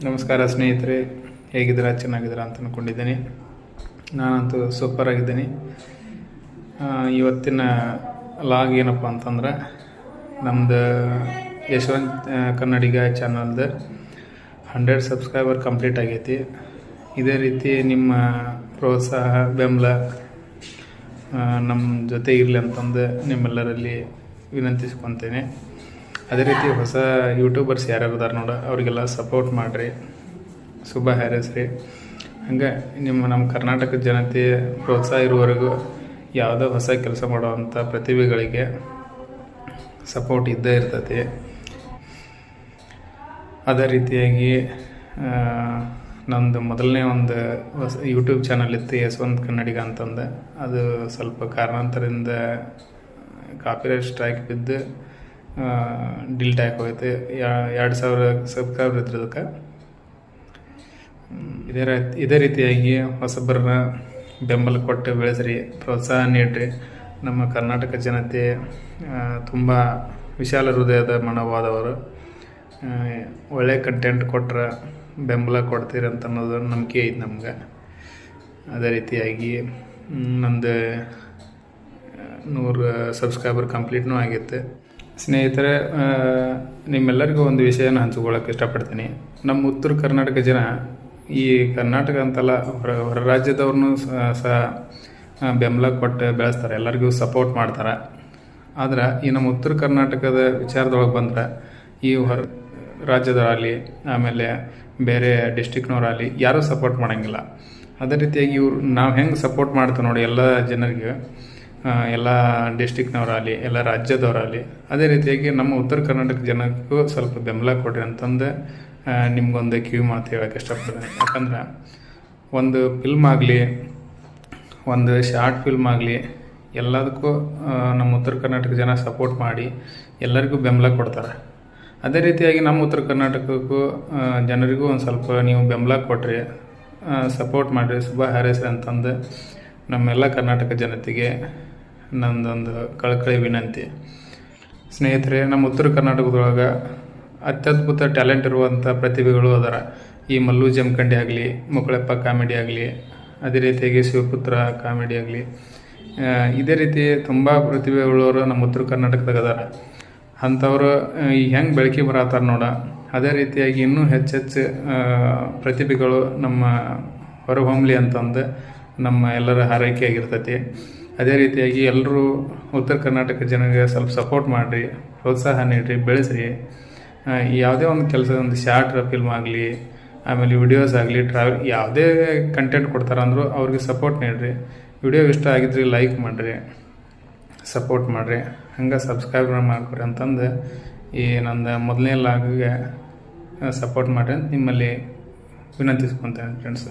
ನಮಸ್ಕಾರ ಸ್ನೇಹಿತರೆ, ಹೇಗಿದ್ದೀರಾ? ಚೆನ್ನಾಗಿದ್ದೀರಾ ಅಂತ ಅಂದ್ಕೊಂಡಿದ್ದೀನಿ. ನಾನಂತೂ ಸೂಪರ್ ಆಗಿದ್ದೀನಿ. ಇವತ್ತಿನ ಲಾಗ್ ಏನಪ್ಪ ಅಂತಂದ್ರೆ, ನಮ್ಮದು ಯಶವಂತ್ ಕನ್ನಡಿಗ ಚಾನಲ್ದು 100 ಸಬ್ಸ್ಕ್ರೈಬರ್ ಕಂಪ್ಲೀಟ್ ಆಗೈತಿ. ಇದೇ ರೀತಿ ನಿಮ್ಮ ಪ್ರೋತ್ಸಾಹ ಬೆಂಬಲ ನಮ್ಮ ಜೊತೆ ಇರಲಿ ಅಂತಂದು ನಿಮ್ಮೆಲ್ಲರಲ್ಲಿ ವಿನಂತಿಸ್ಕೊತೇನೆ. ಅದೇ ರೀತಿ ಹೊಸ ಯೂಟ್ಯೂಬರ್ಸ್ ಯಾರ್ಯಾರು ಇದಾರೆ ನೋಡ, ಅವರಿಗೆಲ್ಲ ಸಪೋರ್ಟ್ ಮಾಡಿರಿ, ಶುಭ ಹಾರೈಸ್ರಿ. ಹಂಗೆ ನಮ್ಮ ಕರ್ನಾಟಕದ ಜನತೆ ಪ್ರೋತ್ಸಾಹ ಇರುವವರೆಗೂ ಯಾವುದೋ ಹೊಸ ಕೆಲಸ ಮಾಡುವಂಥ ಪ್ರತಿಭೆಗಳಿಗೆ ಸಪೋರ್ಟ್ ಇದ್ದೇ ಇರ್ತೈತಿ. ಅದೇ ರೀತಿಯಾಗಿ ನಂದು ಮೊದಲನೇ ಒಂದು ಹೊಸ ಯೂಟ್ಯೂಬ್ ಚಾನಲ್ ಇತ್ತು, ಯಶವಂತ್ ಕನ್ನಡಿಗ ಅಂತಂದು. ಅದು ಸ್ವಲ್ಪ ಕಾರಣಾಂತರದಿಂದ ಕಾಪಿರೈಟ್ ಸ್ಟ್ರೈಕ್ ಬಿದ್ದು ಡಿಲೀಟ್ ಆಗಿ ಹೋಗುತ್ತೆ. 2000 ಸಬ್ಸ್ಕ್ರೈಬರ್ ಇದ್ರು ಅದಕ್ಕೆ. ಇದೇ ರೀತಿಯಾಗಿ ಹೊಸಬರನ್ನ ಬೆಂಬಲ ಕೊಟ್ಟು ಬೆಳೆಸ್ರಿ, ಪ್ರೋತ್ಸಾಹ ನೀಡ್ರಿ. ನಮ್ಮ ಕರ್ನಾಟಕ ಜನತೆ ತುಂಬ ವಿಶಾಲ ಹೃದಯದ ಮನೋಭಾವದವರು. ಒಳ್ಳೆ ಕಂಟೆಂಟ್ ಕೊಟ್ಟರೆ ಬೆಂಬಲ ಕೊಡ್ತೀರಿ ಅಂತ ಅನ್ನೋದು ನಂಬಿಕೆ ಐತೆ ನಮ್ಗೆ. ಅದೇ ರೀತಿಯಾಗಿ ನಂದು 100 ಸಬ್ಸ್ಕ್ರೈಬರ್ ಕಂಪ್ಲೀಟ್ನೂ ಆಗಿತ್ತು. ಸ್ನೇಹಿತರೆ, ನಿಮ್ಮೆಲ್ಲರಿಗೂ ಒಂದು ವಿಷಯನ ಹಂಚ್ಕೊಳ್ಳೋಕೆ ಇಷ್ಟಪಡ್ತೀನಿ. ನಮ್ಮ ಉತ್ತರ ಕರ್ನಾಟಕ ಜನ, ಈ ಕರ್ನಾಟಕ ಅಂತಲ್ಲ, ಹೊರ ರಾಜ್ಯದವ್ರನ್ನೂ ಸಹ ಬೆಂಬಲ ಕೊಟ್ಟು ಬೆಳೆಸ್ತಾರೆ, ಎಲ್ಲರಿಗೂ ಸಪೋರ್ಟ್ ಮಾಡ್ತಾರೆ. ಆದ್ರೆ ಈ ನಮ್ಮ ಉತ್ತರ ಕರ್ನಾಟಕದ ವಿಚಾರದೊಳಗೆ ಬಂದ್ರೆ, ಈ ಹೊರ ರಾಜ್ಯದವರಾಗಲಿ ಆಮೇಲೆ ಬೇರೆ ಡಿಸ್ಟಿಕ್ನವರಾಗಲಿ ಯಾರೂ ಸಪೋರ್ಟ್ ಮಾಡೋಂಗಿಲ್ಲ. ಅದೇ ರೀತಿಯಾಗಿ ನಾವು ಹೆಂಗೆ ಸಪೋರ್ಟ್ ಮಾಡ್ತೀವಿ ನೋಡಿ ಎಲ್ಲ ಜನರಿಗೆ, ಎಲ್ಲ ಡಿಸ್ಟಿಕ್ನವರಾಗಲಿ ಎಲ್ಲ ರಾಜ್ಯದವರಾಗಲಿ, ಅದೇ ರೀತಿಯಾಗಿ ನಮ್ಮ ಉತ್ತರ ಕರ್ನಾಟಕ ಜನಕ್ಕೂ ಸ್ವಲ್ಪ ಬೆಂಬಲ ಕೊಡ್ರಿ ಅಂತಂದು ನಿಮ್ಗೊಂದು ಕಿವಿ ಮಾತು ಹೇಳೋಕ್ಕೆ ಇಷ್ಟಪಡ್ತೀನಿ. ಯಾಕಂದ್ರೆ ಒಂದು ಫಿಲ್ಮ್ ಆಗಲಿ, ಒಂದು ಶಾರ್ಟ್ ಫಿಲ್ಮ್ ಆಗಲಿ, ಎಲ್ಲದಕ್ಕೂ ನಮ್ಮ ಉತ್ತರ ಕರ್ನಾಟಕ ಜನ ಸಪೋರ್ಟ್ ಮಾಡಿ ಎಲ್ಲರಿಗೂ ಬೆಂಬಲ ಕೊಡ್ತಾರೆ. ಅದೇ ರೀತಿಯಾಗಿ ನಮ್ಮ ಉತ್ತರ ಕರ್ನಾಟಕಕ್ಕೂ ಜನರಿಗೂ ಒಂದು ಸ್ವಲ್ಪ ನೀವು ಬೆಂಬಲ ಕೊಟ್ರಿ, ಸಪೋರ್ಟ್ ಮಾಡಿರಿ, ಶುಭ ಹಾರೈಸ್ರಿ ಅಂತಂದು ನಮ್ಮೆಲ್ಲ ಕರ್ನಾಟಕ ಜನತೆಗೆ ನಂದೊಂದು ಕಳಕಳಿ ವಿನಂತಿ. ಸ್ನೇಹಿತರೆ, ನಮ್ಮ ಉತ್ತರ ಕರ್ನಾಟಕದೊಳಗೆ ಅತ್ಯದ್ಭುತ ಟ್ಯಾಲೆಂಟ್ ಇರುವಂಥ ಪ್ರತಿಭೆಗಳು ಅದರ. ಈ ಮಲ್ಲು ಜಮಖಂಡಿ ಆಗಲಿ, ಮುಕುಳಪ್ಪ ಕಾಮಿಡಿ ಆಗಲಿ, ಅದೇ ರೀತಿಯಾಗಿ ಶಿವಪುತ್ರ ಕಾಮಿಡಿ ಆಗಲಿ, ಇದೇ ರೀತಿ ತುಂಬ ಪ್ರತಿಭೆಗಳವರು ನಮ್ಮ ಉತ್ತರ ಕರ್ನಾಟಕದಾಗ ಅದಾರ. ಅಂಥವ್ರು ಈಗ ಹೆಂಗೆ ಬೆಳಕಿ ಬರತ್ತಾರ ನೋಡ, ಅದೇ ರೀತಿಯಾಗಿ ಇನ್ನೂ ಹೆಚ್ಚೆಚ್ಚು ಪ್ರತಿಭೆಗಳು ನಮ್ಮ ಹೊರಹೊಮ್ಮಲಿ ಅಂತಂದು ನಮ್ಮ ಎಲ್ಲರ ಹಾರೈಕೆ ಆಗಿರ್ತೈತಿ. ಅದೇ ರೀತಿಯಾಗಿ ಎಲ್ಲರೂ ಉತ್ತರ ಕರ್ನಾಟಕ ಜನರಿಗೆ ಸ್ವಲ್ಪ ಸಪೋರ್ಟ್ ಮಾಡಿರಿ, ಪ್ರೋತ್ಸಾಹ ನೀಡಿರಿ, ಬೆಳೆಸ್ರಿ. ಯಾವುದೇ ಒಂದು ಕೆಲಸ, ಒಂದು ಶಾರ್ಟ್ ಫಿಲ್ಮ್ ಆಗಲಿ, ಆಮೇಲೆ ವಿಡಿಯೋಸ್ ಆಗಲಿ, ಟ್ರಾವೆಲ್, ಯಾವುದೇ ಕಂಟೆಂಟ್ ಕೊಡ್ತಾರಂದ್ರೂ ಅವ್ರಿಗೆ ಸಪೋರ್ಟ್ ನೀಡಿರಿ. ವಿಡಿಯೋ ಇಷ್ಟ ಆಗಿದ್ರಿ ಲೈಕ್ ಮಾಡಿರಿ, ಸಪೋರ್ಟ್ ಮಾಡಿರಿ, ಹಂಗೆ ಸಬ್ಸ್ಕ್ರೈಬ್ ಮಾಡ್ಕೊರಿ ಅಂತಂದು ಈ ನಂದು ಮೊದಲನೇ ಲಾಗಿಗೆ ಸಪೋರ್ಟ್ ಮಾಡಿರಿ ಅಂತ ನಿಮ್ಮಲ್ಲಿ ವಿನಂತಿಸ್ಕೊತೇನೆ ಫ್ರೆಂಡ್ಸ್.